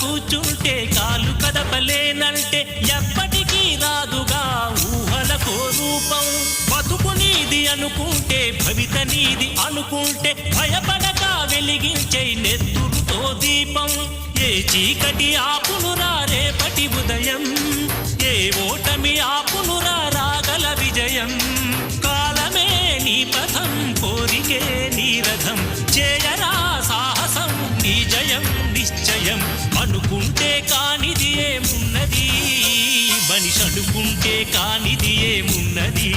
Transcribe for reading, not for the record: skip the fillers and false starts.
కూర్చుంటే కాలు కదపలేనంటే ఎప్పటికీ రాదుగా ఊహలకో రూపం. బతుకు నీది అనుకుంటే భవిత నీది అనుకుంటే భయపడక వెలిగించే నెత్తురుతో దీపం. ఏ చీకటి ఆపునురా రేపటి ఉదయం, ఏ ఓటమి ఆపునురా రాగల విజయం. కాలమే నీ పథం, కోరికే నీ రథం, చేయరా సాహసం నీ జయం నిశ్చయం. అనుకుంటే కానిది ఏమున్నది, మనిషి అనుకుంటే కానిది ఏమున్నది.